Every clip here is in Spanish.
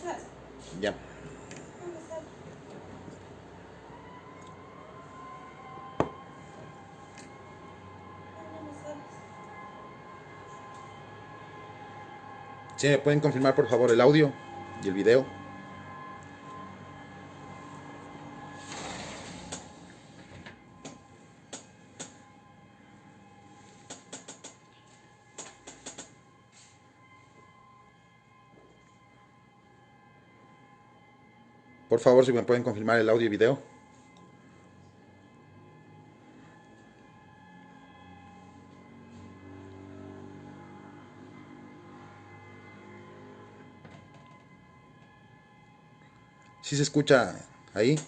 estás? Ya. ¿Dónde estás? ¿Dónde estás? Sí, ¿me pueden confirmar por favor el audio y el video? Por favor, si me pueden confirmar el audio y video. ¿Sí se escucha ahí?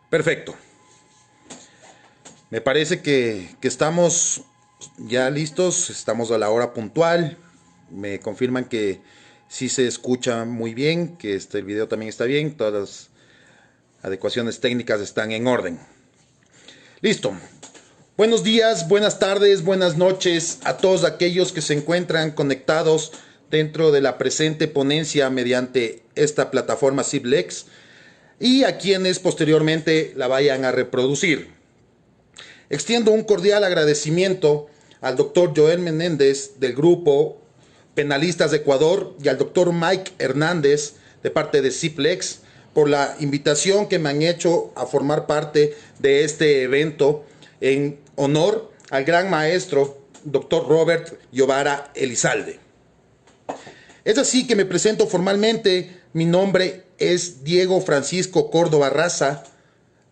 Perfecto. Me parece que estamos ya listos, estamos a la hora puntual. Me confirman que sí se escucha muy bien, que el video también está bien, todas las adecuaciones técnicas están en orden. Listo. Buenos días, buenas tardes, buenas noches a todos aquellos que se encuentran conectados dentro de la presente ponencia mediante esta plataforma Ciblex y a quienes posteriormente la vayan a reproducir. Extiendo un cordial agradecimiento al doctor Joel Menéndez del grupo Penalistas de Ecuador y al doctor Mike Hernández de parte de Ciplex por la invitación que me han hecho a formar parte de este evento en honor al gran maestro doctor Robert Llovara Elizalde. Es así que me presento formalmente. Mi nombre es Diego Francisco Córdoba Raza,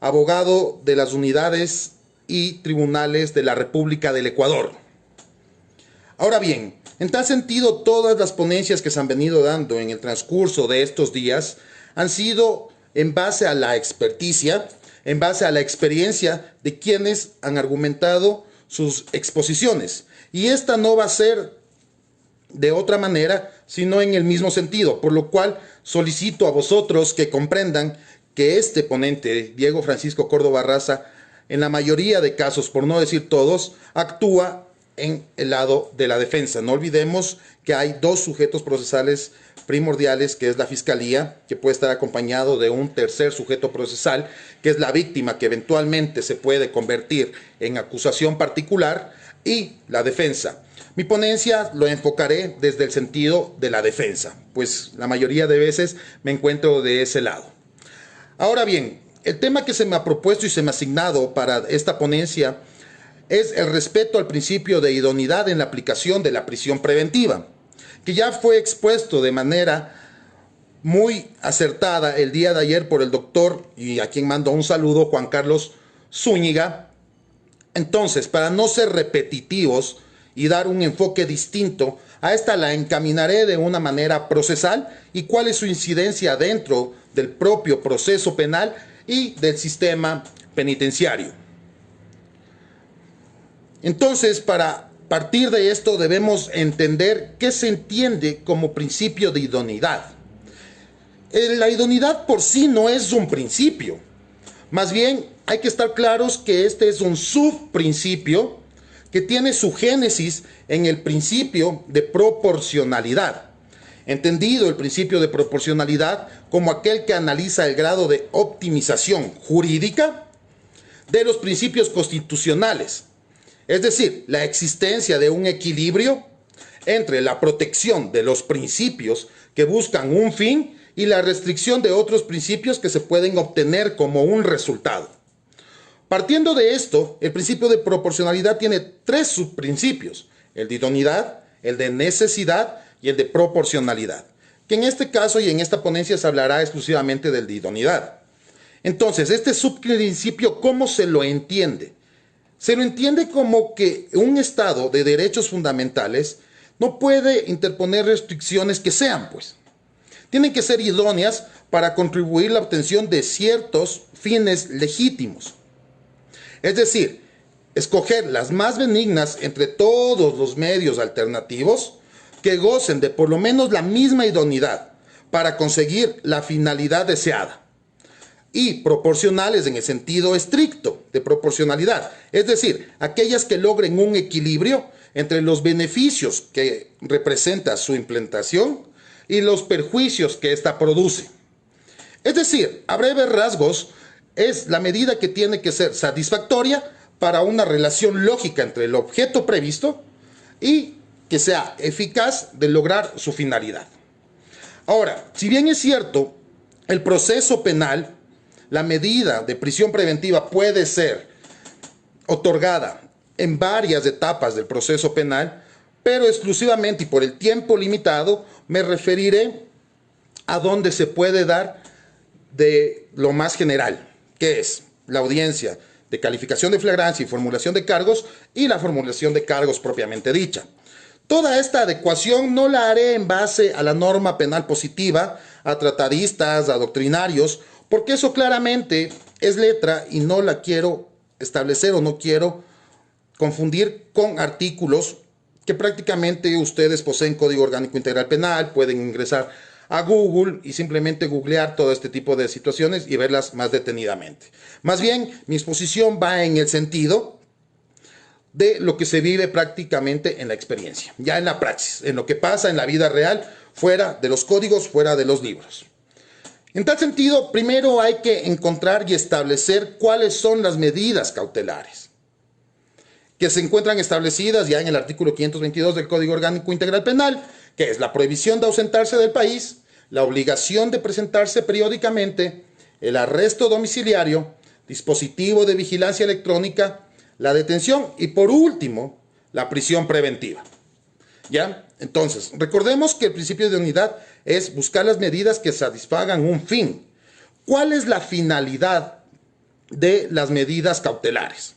abogado de las unidades y tribunales de la República del Ecuador. Ahora bien, en tal sentido, todas las ponencias que se han venido dando en el transcurso de estos días han sido en base a la experticia, en base a la experiencia de quienes han argumentado sus exposiciones. Y esta no va a ser de otra manera, sino en el mismo sentido, por lo cual solicito a vosotros que comprendan que este ponente, Diego Francisco Córdoba Raza, en la mayoría de casos, por no decir todos, actúa en el lado de la defensa. No olvidemos que hay dos sujetos procesales primordiales, que es la fiscalía, que puede estar acompañado de un tercer sujeto procesal, que es la víctima, que eventualmente se puede convertir en acusación particular, y la defensa. Mi ponencia lo enfocaré desde el sentido de la defensa, pues la mayoría de veces me encuentro de ese lado. Ahora bien, el tema que se me ha propuesto y se me ha asignado para esta ponencia es el respeto al principio de idoneidad en la aplicación de la prisión preventiva, que ya fue expuesto de manera muy acertada el día de ayer por el doctor, y a quien mando un saludo, Juan Carlos Zúñiga. Entonces, para no ser repetitivos y dar un enfoque distinto, a esta la encaminaré de una manera procesal y cuál es su incidencia dentro del propio proceso penal y del sistema penitenciario. Entonces, para partir de esto debemos entender qué se entiende como principio de idoneidad. La idoneidad por sí no es un principio. Más bien, hay que estar claros que este es un subprincipio que tiene su génesis en el principio de proporcionalidad. Entendido el principio de proporcionalidad como aquel que analiza el grado de optimización jurídica de los principios constitucionales. Es decir, la existencia de un equilibrio entre la protección de los principios que buscan un fin y la restricción de otros principios que se pueden obtener como un resultado. Partiendo de esto, el principio de proporcionalidad tiene tres subprincipios: el de idoneidad, el de necesidad y el de proporcionalidad, que en este caso y en esta ponencia se hablará exclusivamente del de idoneidad. Entonces, este subprincipio, ¿cómo se lo entiende? Se lo entiende como que un Estado de derechos fundamentales no puede interponer restricciones que sean, tienen que ser idóneas para contribuir a la obtención de ciertos fines legítimos. Es decir, escoger las más benignas entre todos los medios alternativos que gocen de por lo menos la misma idoneidad para conseguir la finalidad deseada. Y proporcionales en el sentido estricto de proporcionalidad, es decir, aquellas que logren un equilibrio entre los beneficios que representa su implementación y los perjuicios que ésta produce. Es decir, a breves rasgos, es la medida que tiene que ser satisfactoria para una relación lógica entre el objeto previsto y que sea eficaz de lograr su finalidad. Ahora, si bien es cierto, el proceso penal, la medida de prisión preventiva puede ser otorgada en varias etapas del proceso penal, pero exclusivamente y por el tiempo limitado me referiré a donde se puede dar de lo más general, que es la audiencia de calificación de flagrancia y formulación de cargos y la formulación de cargos propiamente dicha. Toda esta adecuación no la haré en base a la norma penal positiva, a tratadistas, a doctrinarios, porque eso claramente es letra y no la quiero establecer o no quiero confundir con artículos que prácticamente ustedes poseen Código Orgánico Integral Penal, pueden ingresar a Google y simplemente googlear todo este tipo de situaciones y verlas más detenidamente. Más bien, mi exposición va en el sentido de lo que se vive prácticamente en la experiencia, ya en la praxis, en lo que pasa en la vida real, fuera de los códigos, fuera de los libros. En tal sentido, primero hay que encontrar y establecer cuáles son las medidas cautelares que se encuentran establecidas ya en el artículo 522 del Código Orgánico Integral Penal, que es la prohibición de ausentarse del país, la obligación de presentarse periódicamente, el arresto domiciliario, dispositivo de vigilancia electrónica, la detención y, por último, la prisión preventiva. ¿Ya? Entonces, recordemos que el principio de unidad es buscar las medidas que satisfagan un fin. ¿Cuál es la finalidad de las medidas cautelares?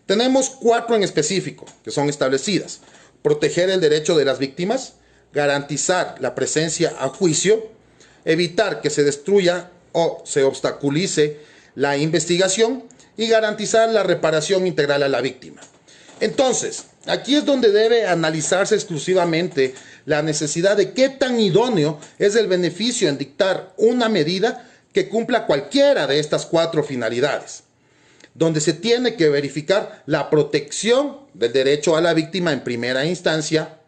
Tenemos 4 en específico que son establecidas. Proteger el derecho de las víctimas, garantizar la presencia a juicio, evitar que se destruya o se obstaculice la investigación y garantizar la reparación integral a la víctima. Entonces, aquí es donde debe analizarse exclusivamente la necesidad de qué tan idóneo es el beneficio en dictar una medida que cumpla cualquiera de estas 4 finalidades, donde se tiene que verificar la protección del derecho a la víctima en primera instancia,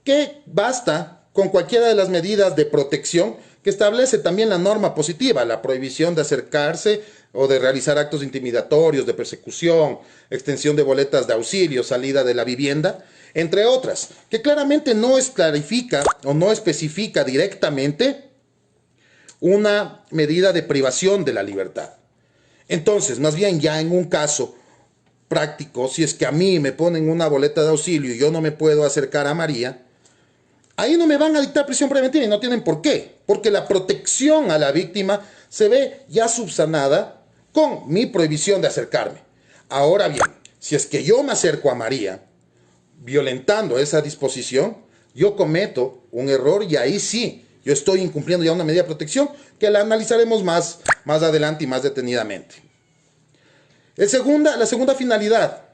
que basta con cualquiera de las medidas de protección que establece también la norma positiva, la prohibición de acercarse o de realizar actos intimidatorios, de persecución, extensión de boletas de auxilio, salida de la vivienda, entre otras, que claramente no clarifica o no especifica directamente una medida de privación de la libertad. Entonces, más bien ya en un caso práctico, si es que a mí me ponen una boleta de auxilio y yo no me puedo acercar a María, ahí no me van a dictar prisión preventiva y no tienen por qué, porque la protección a la víctima se ve ya subsanada con mi prohibición de acercarme. Ahora bien, si es que yo me acerco a María, violentando esa disposición, yo cometo un error y ahí sí, yo estoy incumpliendo ya una medida de protección que la analizaremos más adelante y más detenidamente. La segunda finalidad,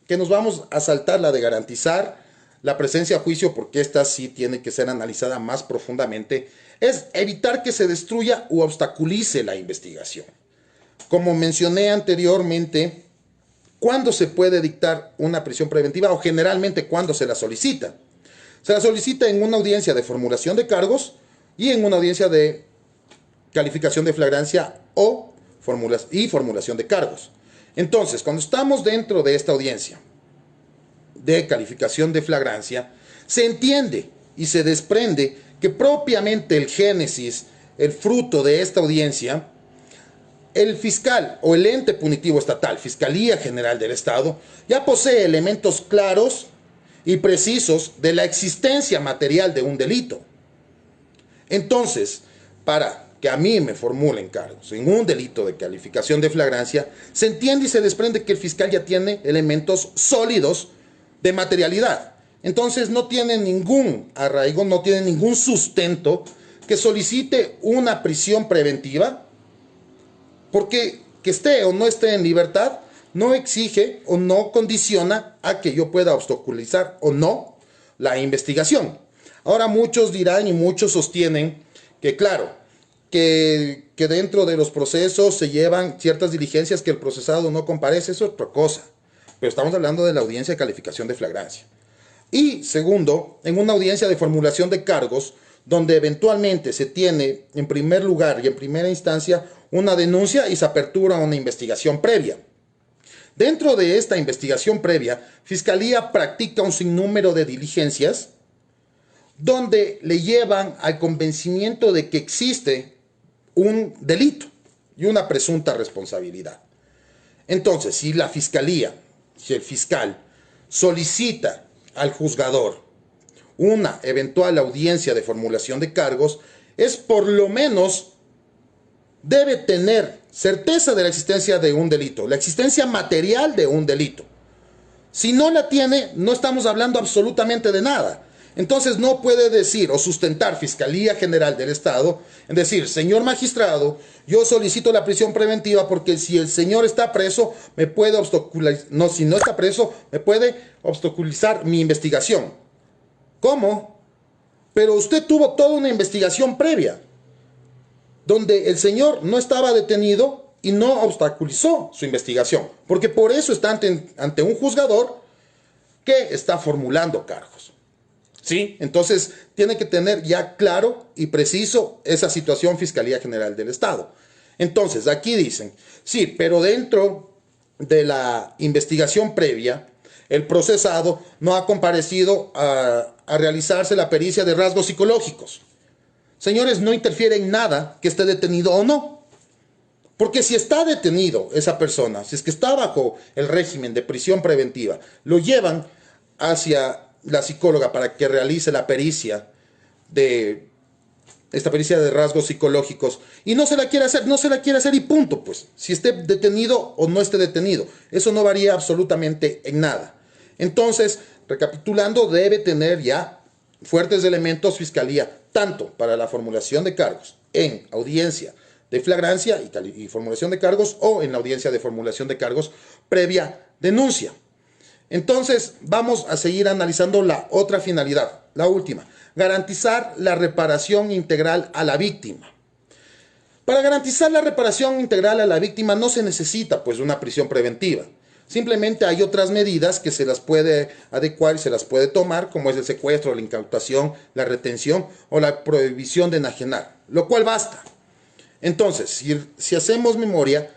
que nos vamos a saltar, la de garantizar la presencia a juicio, porque esta sí tiene que ser analizada más profundamente, es evitar que se destruya u obstaculice la investigación. Como mencioné anteriormente, ¿cuándo se puede dictar una prisión preventiva o generalmente cuándo se la solicita? Se la solicita en una audiencia de formulación de cargos y en una audiencia de calificación de flagrancia o formulación de cargos. Entonces, cuando estamos dentro de esta audiencia de calificación de flagrancia, se entiende y se desprende que propiamente el génesis, el fruto de esta audiencia, el fiscal o el ente punitivo estatal, Fiscalía General del Estado, ya posee elementos claros y precisos de la existencia material de un delito. Entonces, para que a mí me formulen cargos en un delito de calificación de flagrancia, se entiende y se desprende que el fiscal ya tiene elementos sólidos de materialidad. Entonces no tiene ningún arraigo, no tiene ningún sustento que solicite una prisión preventiva, porque que esté o no esté en libertad no exige o no condiciona a que yo pueda obstaculizar o no la investigación. Ahora muchos dirán y muchos sostienen que claro, que dentro de los procesos se llevan ciertas diligencias que el procesado no comparece, eso es otra cosa. Pero estamos hablando de la audiencia de calificación de flagrancia. Y segundo, en una audiencia de formulación de cargos, donde eventualmente se tiene en primer lugar y en primera instancia una denuncia y se apertura una investigación previa. Dentro de esta investigación previa, Fiscalía practica un sinnúmero de diligencias donde le llevan al convencimiento de que existe un delito y una presunta responsabilidad. Entonces, si la Fiscalía, si el fiscal solicita al juzgador una eventual audiencia de formulación de cargos, es por lo menos debe tener certeza de la existencia de un delito, la existencia material de un delito. Si no la tiene, no estamos hablando absolutamente de nada. Entonces no puede decir o sustentar Fiscalía General del Estado en decir, señor magistrado, yo solicito la prisión preventiva porque si el señor está preso, me puede obstaculizar, no, si no está preso, me puede obstaculizar mi investigación. ¿Cómo? Pero usted tuvo toda una investigación previa, donde el señor no estaba detenido y no obstaculizó su investigación, porque por eso está ante un juzgador que está formulando cargos. ¿Sí? Entonces tiene que tener ya claro y preciso esa situación Fiscalía General del Estado. Entonces aquí dicen, sí, pero dentro de la investigación previa, el procesado no ha comparecido a realizarse la pericia de rasgos psicológicos. Señores, no interfiere en nada que esté detenido o no. Porque si está detenido esa persona, si es que está bajo el régimen de prisión preventiva, lo llevan hacia la psicóloga para que realice la pericia de rasgos psicológicos y no se la quiere hacer, no se la quiere hacer y punto, pues, si esté detenido o no esté detenido. Eso no varía absolutamente en nada. Entonces, recapitulando, debe tener ya fuertes elementos Fiscalía, tanto para la formulación de cargos en audiencia de flagrancia y formulación de cargos o en la audiencia de formulación de cargos previa denuncia. Entonces, vamos a seguir analizando la otra finalidad, la última, garantizar la reparación integral a la víctima. Para garantizar la reparación integral a la víctima no se necesita pues una prisión preventiva. Simplemente hay otras medidas que se las puede adecuar y se las puede tomar, como es el secuestro, la incautación, la retención o la prohibición de enajenar, lo cual basta. Entonces, si hacemos memoria,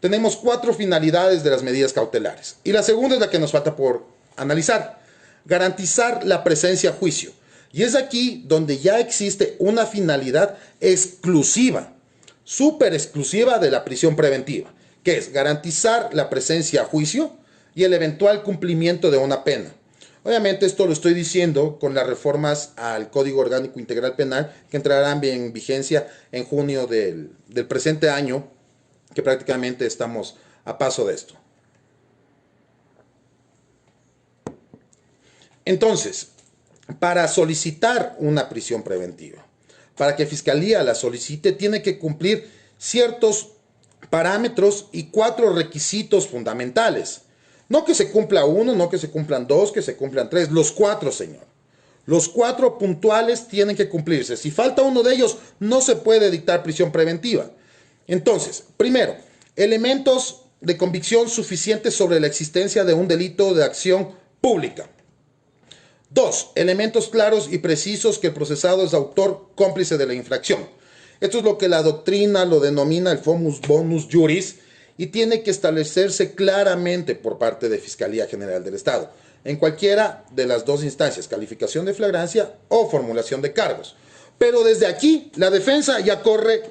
tenemos 4 finalidades de las medidas cautelares. Y la segunda es la que nos falta por analizar. Garantizar la presencia a juicio. Y es aquí donde ya existe una finalidad exclusiva, súper exclusiva de la prisión preventiva, que es garantizar la presencia a juicio y el eventual cumplimiento de una pena. Obviamente esto lo estoy diciendo con las reformas al Código Orgánico Integral Penal que entrarán en vigencia en junio del presente año, que prácticamente estamos a paso de esto. Entonces, para solicitar una prisión preventiva, para que Fiscalía la solicite, tiene que cumplir ciertos parámetros y 4 requisitos fundamentales. No que se cumpla uno, no que se cumplan 2, que se cumplan 3, los 4, señor. Los 4 puntuales tienen que cumplirse. Si falta uno de ellos, no se puede dictar prisión preventiva. Entonces, primero, elementos de convicción suficientes sobre la existencia de un delito de acción pública. 2. Elementos claros y precisos que el procesado es autor cómplice de la infracción. Esto es lo que la doctrina lo denomina el fomus bonus juris y tiene que establecerse claramente por parte de Fiscalía General del Estado, en cualquiera de las 2 instancias, calificación de flagrancia o formulación de cargos. Pero desde aquí la defensa ya corre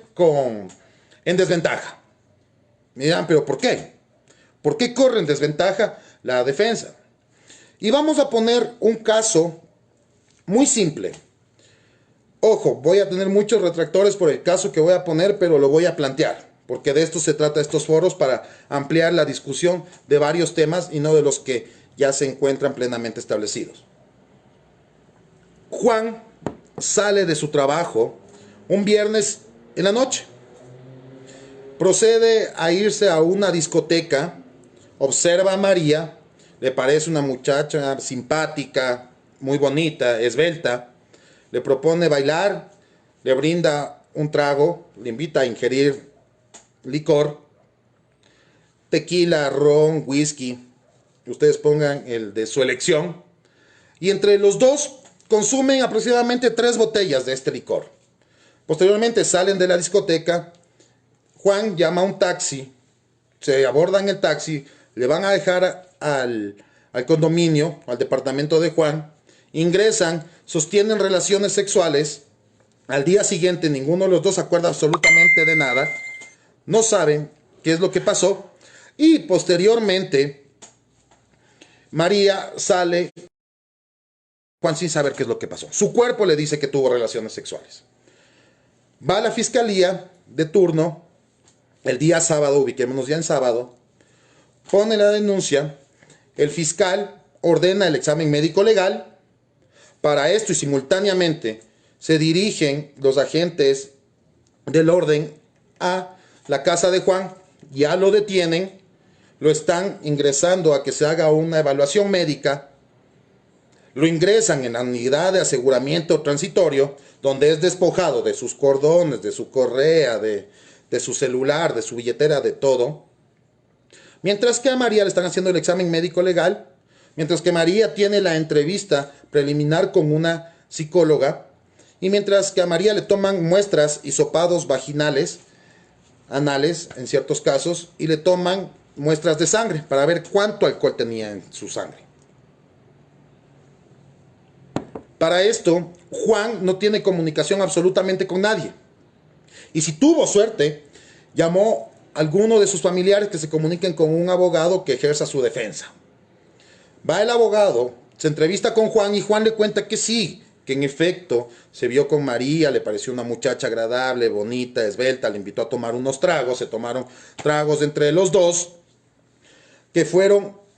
en desventaja. Me dirán, ¿pero por qué? ¿Por qué corre en desventaja la defensa? Y vamos a poner un caso muy simple. Ojo, voy a tener muchos retractores por el caso que voy a poner, pero lo voy a plantear, porque de esto se trata estos foros, para ampliar la discusión de varios temas y no de los que ya se encuentran plenamente establecidos. Juan sale de su trabajo un viernes en la noche. Procede a irse a una discoteca, observa a María, le parece una muchacha simpática, muy bonita, esbelta, le propone bailar, le brinda un trago, le invita a ingerir licor, tequila, ron, whisky, ustedes pongan el de su elección, y entre los dos consumen aproximadamente 3 botellas de este licor. Posteriormente salen de la discoteca, Juan llama a un taxi, se abordan el taxi, le van a dejar al condominio, al departamento de Juan, ingresan, sostienen relaciones sexuales, al día siguiente ninguno de los dos se acuerda absolutamente de nada, no saben qué es lo que pasó, y posteriormente María sale, Juan sin saber qué es lo que pasó. Su cuerpo le dice que tuvo relaciones sexuales. Va a la fiscalía de turno, el día sábado, ubiquémonos ya en sábado, pone la denuncia, el fiscal ordena el examen médico legal. Para esto y simultáneamente se dirigen los agentes del orden a la casa de Juan, ya lo detienen, lo están ingresando a que se haga una evaluación médica, lo ingresan en la unidad de aseguramiento transitorio, donde es despojado de sus cordones, de su correa, de su celular, de su billetera, de todo. Mientras que a María le están haciendo el examen médico legal, mientras que María tiene la entrevista preliminar con una psicóloga, y mientras que a María le toman muestras hisopados vaginales, anales en ciertos casos, y le toman muestras de sangre para ver cuánto alcohol tenía en su sangre. Para esto, Juan no tiene comunicación absolutamente con nadie. Y si tuvo suerte, llamó a alguno de sus familiares que se comuniquen con un abogado que ejerza su defensa. Va el abogado, se entrevista con Juan y Juan le cuenta que sí, que en efecto se vio con María, le pareció una muchacha agradable, bonita, esbelta, le invitó a tomar unos tragos, se tomaron tragos entre los dos, que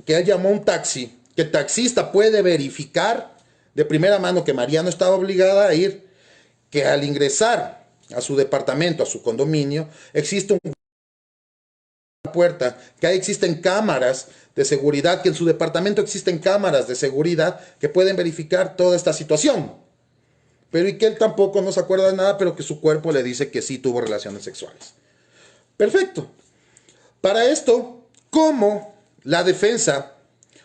él llamó a un taxi, que el taxista puede verificar de primera mano que María no estaba obligada a ir, que al ingresar a su departamento, a su condominio, existe una puerta, que ahí existen cámaras de seguridad, que en su departamento existen cámaras de seguridad que pueden verificar toda esta situación. Pero y que él tampoco no se acuerda de nada, pero que su cuerpo le dice que sí tuvo relaciones sexuales. Perfecto. Para esto, ¿cómo la defensa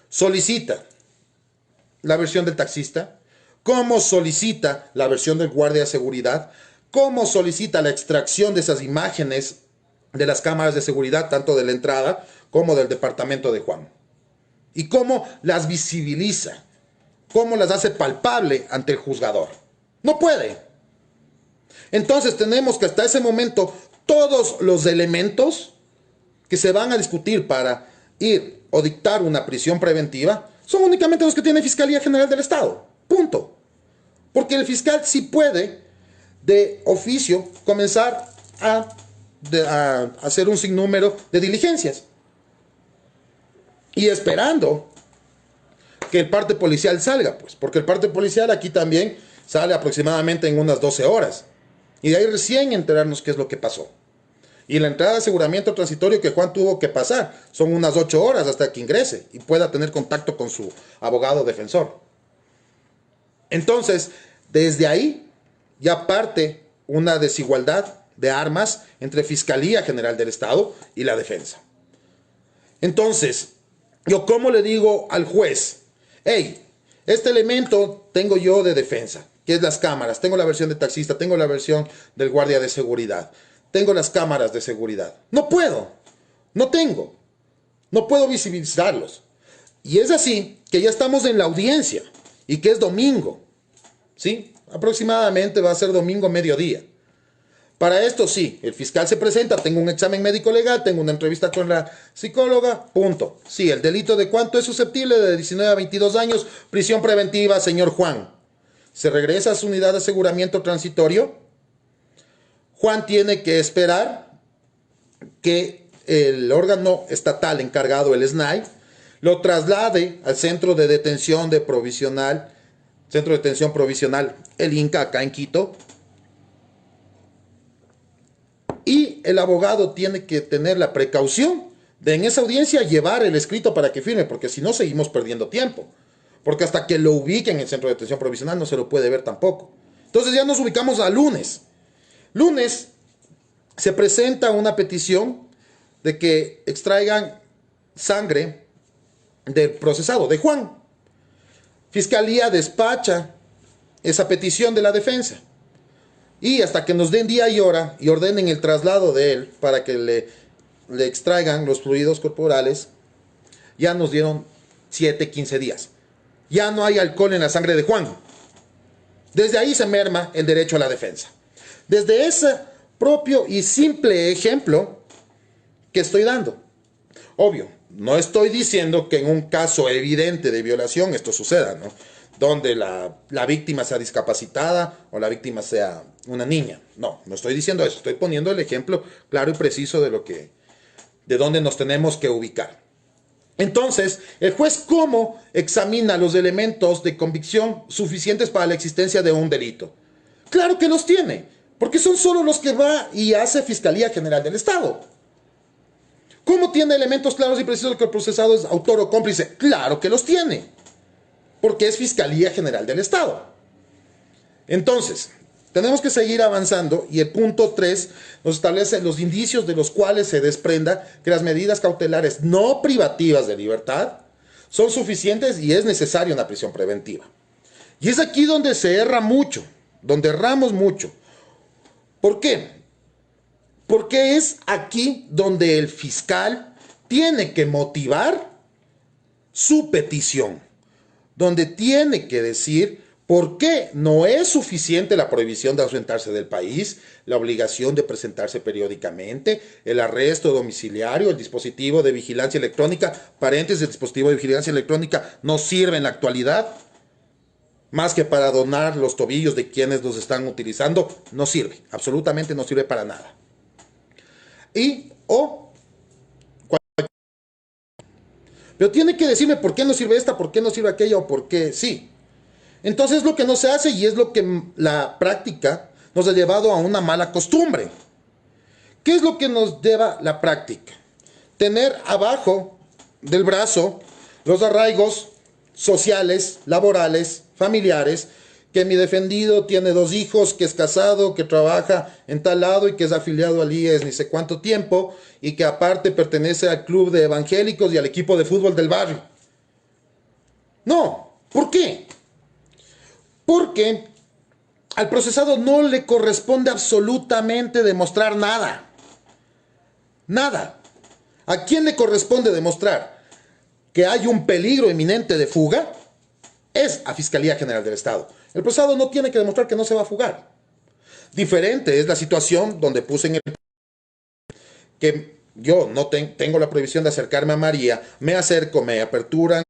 solicita la versión del taxista? ¿Cómo solicita la versión del guardia de seguridad? ¿Cómo solicita la extracción de esas imágenes de las cámaras de seguridad, tanto de la entrada como del departamento de Juan? ¿Y cómo las visibiliza? ¿Cómo las hace palpable ante el juzgador? No puede. Entonces tenemos que hasta ese momento todos los elementos que se van a discutir para ir o dictar una prisión preventiva son únicamente los que tiene Fiscalía General del Estado. Punto. Porque el fiscal sí puede, de oficio, comenzar a hacer un sinnúmero de diligencias. Y esperando que el parte policial salga, pues. Porque el parte policial aquí también sale aproximadamente en unas 12 horas. Y de ahí recién enterarnos qué es lo que pasó. Y la entrada de aseguramiento transitorio que Juan tuvo que pasar son unas 8 horas hasta que ingrese y pueda tener contacto con su abogado defensor. Entonces, desde ahí ya parte una desigualdad de armas entre Fiscalía General del Estado y la defensa. Entonces, yo cómo le digo al juez, hey, este elemento tengo yo de defensa, que es las cámaras, tengo la versión de taxista, tengo la versión del guardia de seguridad, tengo las cámaras de seguridad. No puedo, no tengo, no puedo visibilizarlos. Y es así que ya estamos en la audiencia y que es domingo, ¿sí? Aproximadamente va a ser domingo mediodía. Para esto sí, el fiscal se presenta, tengo un examen médico legal, tengo una entrevista con la psicóloga, punto. Sí, el delito de cuánto es susceptible, de 19 a 22 años, prisión preventiva, señor Juan. Se regresa a su unidad de aseguramiento transitorio. Juan tiene que esperar que el órgano estatal encargado, el SNAI, lo traslade al centro de detención provisional, el Inca, acá en Quito. Y el abogado tiene que tener la precaución de en esa audiencia llevar el escrito para que firme, porque si no seguimos perdiendo tiempo. Porque hasta que lo ubiquen en el centro de detención provisional no se lo puede ver tampoco. Entonces ya nos ubicamos a lunes. Lunes se presenta una petición de que extraigan sangre del procesado, de Juan. Fiscalía despacha esa petición de la defensa. Y hasta que nos den día y hora y ordenen el traslado de él para que le extraigan los fluidos corporales, ya nos dieron 7, 15 días. Ya no hay alcohol en la sangre de Juan. Desde ahí se merma el derecho a la defensa. Desde ese propio y simple ejemplo que estoy dando. Obvio, no estoy diciendo que en un caso evidente de violación esto suceda, ¿no? Donde la víctima sea discapacitada o la víctima sea una niña. No, no estoy diciendo eso. Estoy poniendo el ejemplo claro y preciso de dónde nos tenemos que ubicar. Entonces, el juez, ¿cómo examina los elementos de convicción suficientes para la existencia de un delito? Claro que los tiene, porque son solo los que va y hace Fiscalía General del Estado. ¿Cómo tiene elementos claros y precisos de que el procesado es autor o cómplice? Claro que los tiene, porque es Fiscalía General del Estado. Entonces, tenemos que seguir avanzando y el punto 3 nos establece los indicios de los cuales se desprenda que las medidas cautelares no privativas de libertad son suficientes y es necesaria una prisión preventiva. Y es aquí donde se erra mucho, donde erramos mucho. ¿Por qué? Porque es aquí donde el fiscal tiene que motivar su petición, donde tiene que decir por qué no es suficiente la prohibición de ausentarse del país, la obligación de presentarse periódicamente, el arresto domiciliario, el dispositivo de vigilancia electrónica, paréntesis, el dispositivo de vigilancia electrónica no sirve en la actualidad, más que para donar los tobillos de quienes los están utilizando, no sirve, absolutamente no sirve para nada. Pero tiene que decirme por qué no sirve esta, por qué no sirve aquella o por qué sí. Entonces lo que no se hace y es lo que la práctica nos ha llevado a una mala costumbre. ¿Qué es lo que nos lleva la práctica? Tener abajo del brazo los arraigos sociales, laborales, familiares, que mi defendido tiene 2 hijos, que es casado, que trabaja en tal lado y que es afiliado al IES ni sé cuánto tiempo y que aparte pertenece al club de evangélicos y al equipo de fútbol del barrio. No, ¿por qué? Porque al procesado no le corresponde absolutamente demostrar nada. Nada. ¿A quién le corresponde demostrar que hay un peligro inminente de fuga? Es a Fiscalía General del Estado. El procesado no tiene que demostrar que no se va a fugar. Diferente es la situación donde puse en el que yo no tengo la prohibición de acercarme a María, me acerco, me aperturan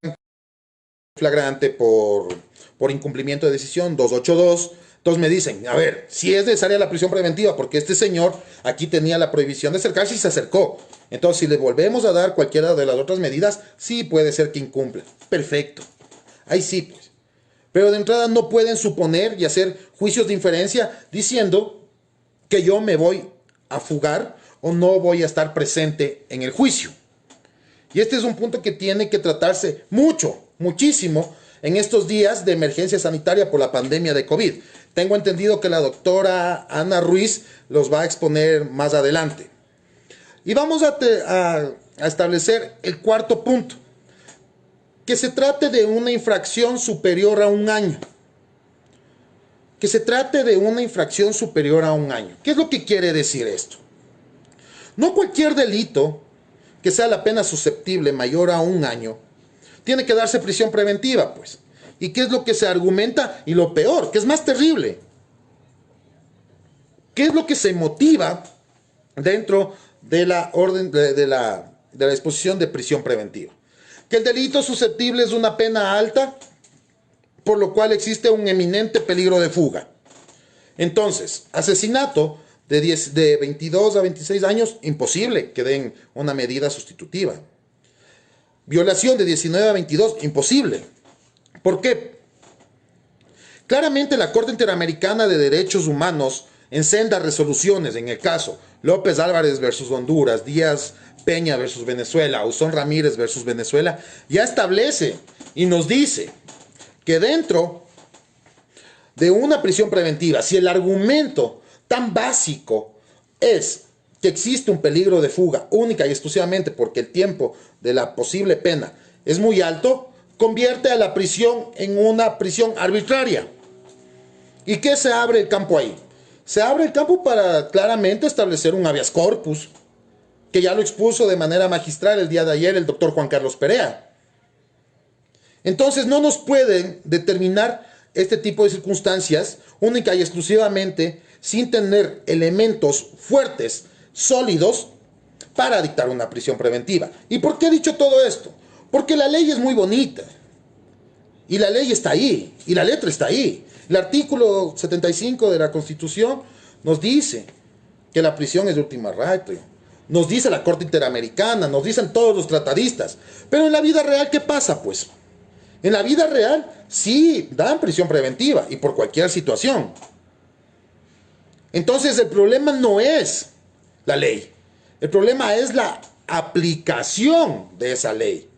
flagrante por incumplimiento de decisión 282. Entonces me dicen, a ver, si es necesaria la prisión preventiva, porque este señor aquí tenía la prohibición de acercarse y se acercó. Entonces, si le volvemos a dar cualquiera de las otras medidas, sí puede ser que incumpla. Perfecto. Ahí sí, pues. Pero de entrada no pueden suponer y hacer juicios de inferencia diciendo que yo me voy a fugar o no voy a estar presente en el juicio. Y este es un punto que tiene que tratarse muchísimo en estos días de emergencia sanitaria por la pandemia de COVID. Tengo entendido que la doctora Ana Ruiz los va a exponer más adelante. Y vamos a establecer el cuarto punto. Que se trate de una infracción superior a 1 año. Que se trate de una infracción superior a 1 año. ¿Qué es lo que quiere decir esto? No cualquier delito que sea la pena susceptible mayor a 1 año tiene que darse prisión preventiva, pues. ¿Y qué es lo que se argumenta? Y lo peor, que es más terrible. ¿Qué es lo que se motiva dentro de la orden de la disposición de prisión preventiva? Que el delito susceptible es una pena alta, por lo cual existe un eminente peligro de fuga. Entonces, asesinato de 22 a 26 años, imposible que den una medida sustitutiva. Violación de 19 a 22, imposible. ¿Por qué? Claramente la Corte Interamericana de Derechos Humanos, en sendas resoluciones, en el caso López Álvarez versus Honduras, Díaz Peña versus Venezuela, Ausón Ramírez versus Venezuela, ya establece y nos dice que dentro de una prisión preventiva, si el argumento tan básico es que existe un peligro de fuga única y exclusivamente porque el tiempo de la posible pena es muy alto, convierte a la prisión en una prisión arbitraria. ¿Y qué se abre el campo ahí? Se abre el campo para claramente establecer un habeas corpus, que ya lo expuso de manera magistral el día de ayer el doctor Juan Carlos Perea. Entonces no nos pueden determinar este tipo de circunstancias única y exclusivamente sin tener elementos fuertes, sólidos, para dictar una prisión preventiva. ¿Y por qué he dicho todo esto? Porque la ley es muy bonita. Y la ley está ahí. Y la letra está ahí. El artículo 75 de la Constitución nos dice que la prisión es de última ratio. Nos dice la Corte Interamericana, nos dicen todos los tratadistas. Pero en la vida real, ¿qué pasa, pues? En la vida real, sí, dan prisión preventiva y por cualquier situación. Entonces, el problema no es la ley. El problema es la aplicación de esa ley.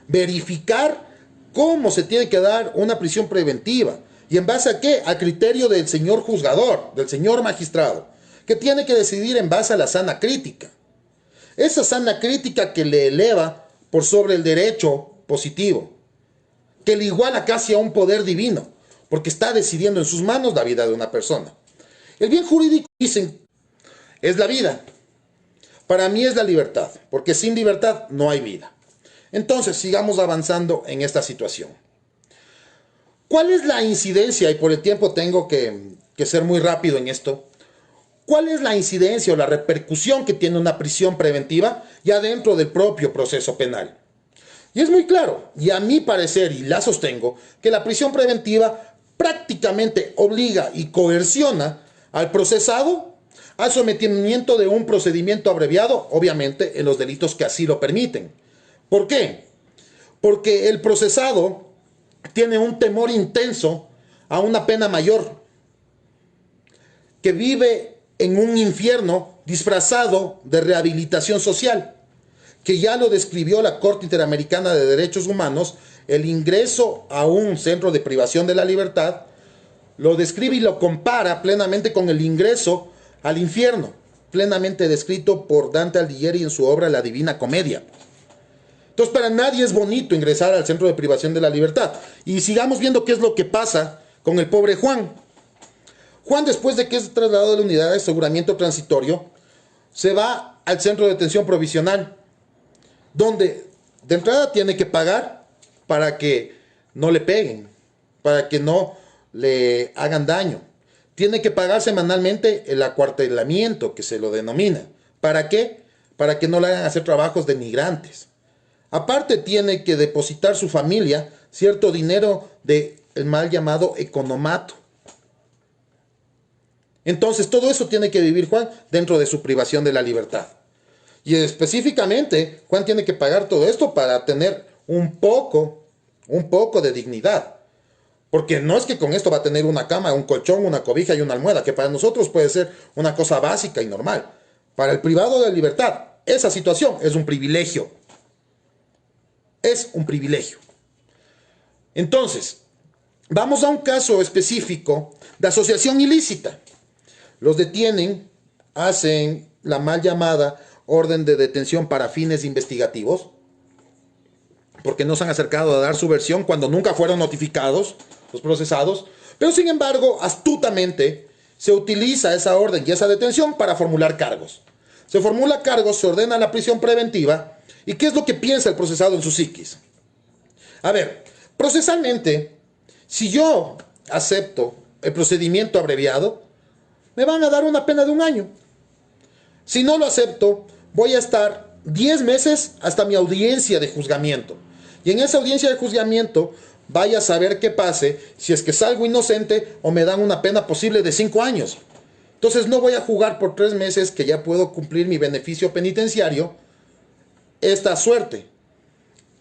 Verificar cómo se tiene que dar una prisión preventiva. ¿Y en base a qué? Al criterio del señor juzgador, del señor magistrado, que tiene que decidir en base a la sana crítica. Esa sana crítica que le eleva por sobre el derecho positivo, que le iguala casi a un poder divino, porque está decidiendo en sus manos la vida de una persona. El bien jurídico, dicen, es la vida. Para mí es la libertad, porque sin libertad no hay vida. Entonces, sigamos avanzando en esta situación. ¿Cuál es la incidencia? Y por el tiempo tengo que ser muy rápido en esto. ¿Cuál es la incidencia o la repercusión que tiene una prisión preventiva ya dentro del propio proceso penal? Y es muy claro, y a mi parecer, y la sostengo, que la prisión preventiva prácticamente obliga y coerciona al procesado al sometimiento de un procedimiento abreviado, obviamente en los delitos que así lo permiten. ¿Por qué? Porque el procesado tiene un temor intenso a una pena mayor, que vive en un infierno disfrazado de rehabilitación social, que ya lo describió la Corte Interamericana de Derechos Humanos. El ingreso a un centro de privación de la libertad lo describe y lo compara plenamente con el ingreso al infierno, plenamente descrito por Dante Alighieri en su obra La Divina Comedia. Entonces, para nadie es bonito ingresar al centro de privación de la libertad. Y sigamos viendo qué es lo que pasa con el pobre Juan. Juan, después de que es trasladado de la unidad de aseguramiento transitorio, se va al centro de detención provisional, donde de entrada tiene que pagar para que no le peguen, para que no le hagan daño. Tiene que pagar semanalmente el acuartelamiento, que se lo denomina. ¿Para qué? Para que no le hagan hacer trabajos denigrantes. Aparte tiene que depositar su familia cierto dinero del mal llamado economato. Entonces todo eso tiene que vivir Juan dentro de su privación de la libertad. Y específicamente Juan tiene que pagar todo esto para tener un poco de dignidad. Porque no es que con esto va a tener una cama, un colchón, una cobija y una almohada, que para nosotros puede ser una cosa básica y normal. Para el privado de la libertad, esa situación es un privilegio. Es un privilegio. Entonces, vamos a un caso específico de asociación ilícita. Los detienen, hacen la mal llamada orden de detención para fines investigativos, porque no se han acercado a dar su versión cuando nunca fueron notificados los procesados, pero sin embargo, astutamente, se utiliza esa orden y esa detención para formular cargos. Se formula cargos, se ordena la prisión preventiva. ¿Y qué es lo que piensa el procesado en su psiquis? A ver, procesalmente, si yo acepto el procedimiento abreviado, me van a dar una pena de 1 año. Si no lo acepto, voy a estar 10 meses hasta mi audiencia de juzgamiento. Y en esa audiencia de juzgamiento, vaya a saber qué pase si es que salgo inocente o me dan una pena posible de 5 años. Entonces no voy a jugar por 3 meses que ya puedo cumplir mi beneficio penitenciario esta suerte.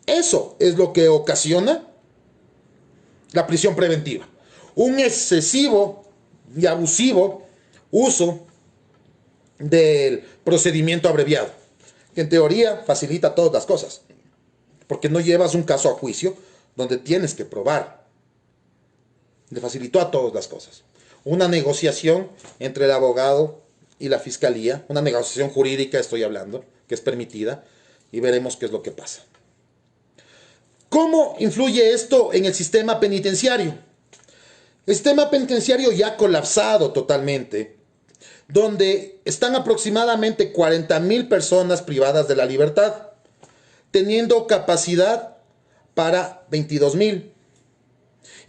Eso es lo que ocasiona la prisión preventiva. Un excesivo y abusivo uso del procedimiento abreviado, que en teoría facilita todas las cosas, porque no llevas un caso a juicio donde tienes que probar. Le facilitó a todas las cosas. una negociación entre el abogado y la fiscalía, una negociación jurídica estoy hablando, que es permitida, y veremos qué es lo que pasa. ¿Cómo influye esto en el sistema penitenciario? El sistema penitenciario ya colapsado totalmente, donde están aproximadamente 40,000 personas privadas de la libertad, teniendo capacidad para 22,000.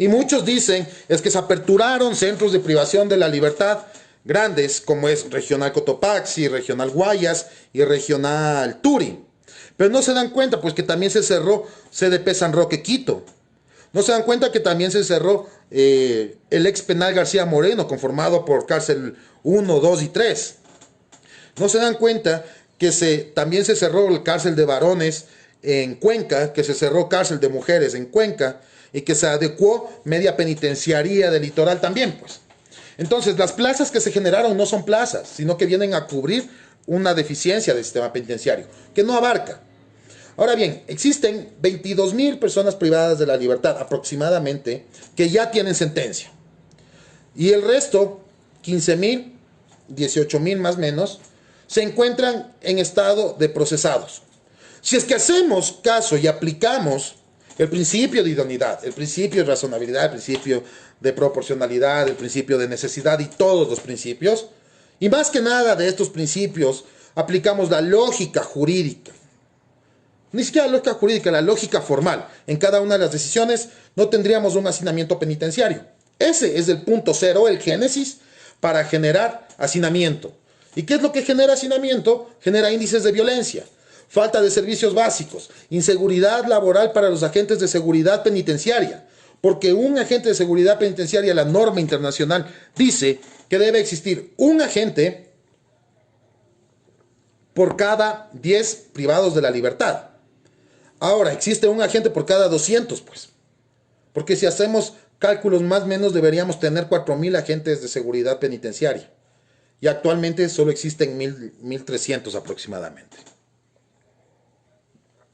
Y muchos dicen es que se aperturaron centros de privación de la libertad grandes, como es Regional Cotopaxi, Regional Guayas y Regional Turi. Pero no se dan cuenta, pues, que también se cerró CDP San Roque Quito. No se dan cuenta que también se cerró el ex penal García Moreno, conformado por cárcel 1, 2 y 3. No se dan cuenta que también se cerró el cárcel de varones en Cuenca, que se cerró cárcel de mujeres en Cuenca, y que se adecuó media penitenciaría del litoral también, pues. Entonces, las plazas que se generaron no son plazas, sino que vienen a cubrir una deficiencia del sistema penitenciario, que no abarca. Ahora bien, existen 22,000 personas privadas de la libertad aproximadamente que ya tienen sentencia. Y el resto, 15,000, 18,000 más o menos, se encuentran en estado de procesados. Si es que hacemos caso y aplicamos el principio de idoneidad, el principio de razonabilidad, el principio de proporcionalidad, el principio de necesidad y todos los principios, y más que nada de estos principios, aplicamos la lógica jurídica. Ni siquiera la lógica jurídica, la lógica formal. En cada una de las decisiones no tendríamos un hacinamiento penitenciario. Ese es el punto cero, el génesis, para generar hacinamiento. ¿Y qué es lo que genera hacinamiento? Genera índices de violencia, falta de servicios básicos, inseguridad laboral para los agentes de seguridad penitenciaria. Porque un agente de seguridad penitenciaria, la norma internacional dice que debe existir un agente por cada 10 privados de la libertad. Ahora, existe un agente por cada 200, pues. Porque si hacemos cálculos más o menos, deberíamos tener 4,000 agentes de seguridad penitenciaria. Y actualmente solo existen 1,300 aproximadamente.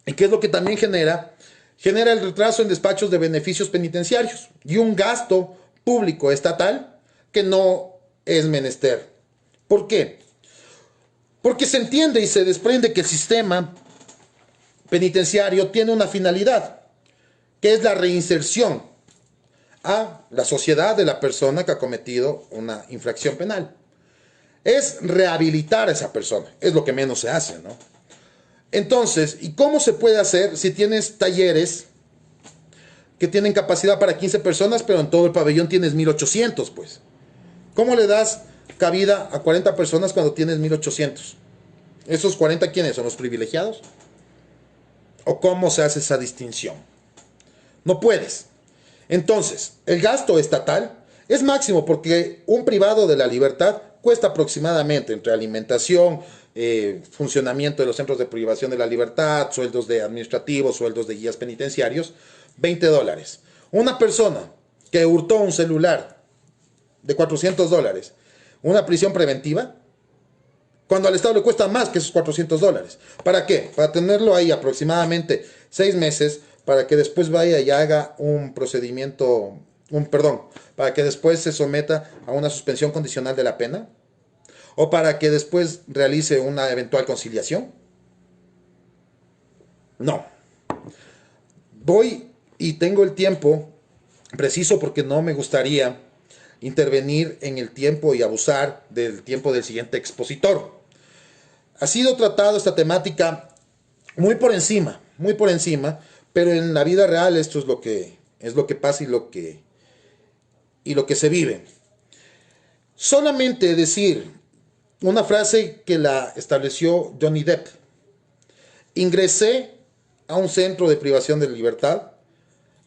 ¿Y qué es lo que también genera? Genera el retraso en despachos de beneficios penitenciarios y un gasto público estatal que no es menester. ¿Por qué? Porque se entiende y se desprende que el sistema penitenciario tiene una finalidad, que es la reinserción a la sociedad de la persona que ha cometido una infracción penal. Es rehabilitar a esa persona, es lo que menos se hace, ¿no? Entonces, ¿y cómo se puede hacer si tienes talleres que tienen capacidad para 15 personas, pero en todo el pabellón tienes 1,800, pues? ¿Cómo le das cabida a 40 personas cuando tienes 1,800? ¿Esos 40 quiénes son? ¿Los privilegiados? ¿O cómo se hace esa distinción? No puedes. Entonces, el gasto estatal es máximo porque un privado de la libertad cuesta aproximadamente, entre alimentación, funcionamiento de los centros de privación de la libertad, sueldos de administrativos, sueldos de guías penitenciarios, $20. Una persona que hurtó un celular de $400, una prisión preventiva, cuando al Estado le cuesta más que esos $400. ¿Para qué? Para tenerlo ahí aproximadamente 6 meses, para que después vaya y haga un procedimiento, para que después se someta a una suspensión condicional de la pena, o para que después realice una eventual conciliación. No. Voy y tengo el tiempo preciso porque no me gustaría intervenir en el tiempo y abusar del tiempo del siguiente expositor. Ha sido tratado esta temática muy por encima, pero en la vida real esto es lo que pasa y lo que se vive. Solamente decir una frase que la estableció Johnny Depp. Ingresé a un centro de privación de libertad,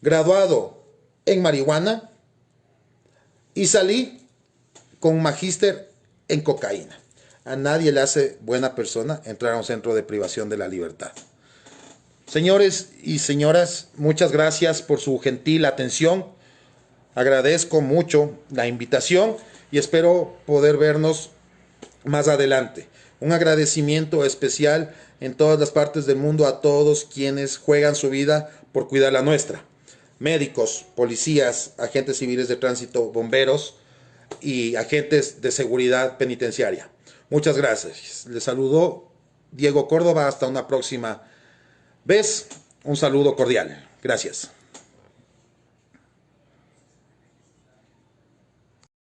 graduado en marihuana, y salí con un magíster en cocaína. A nadie le hace buena persona entrar a un centro de privación de la libertad. Señores y señoras, muchas gracias por su gentil atención. Agradezco mucho la invitación y espero poder vernos más adelante. Un agradecimiento especial en todas las partes del mundo a todos quienes juegan su vida por cuidar la nuestra. Médicos, policías, agentes civiles de tránsito, bomberos, y agentes de seguridad penitenciaria. Muchas gracias. Les saludó Diego Córdoba. Hasta una próxima vez. Un saludo cordial. Gracias.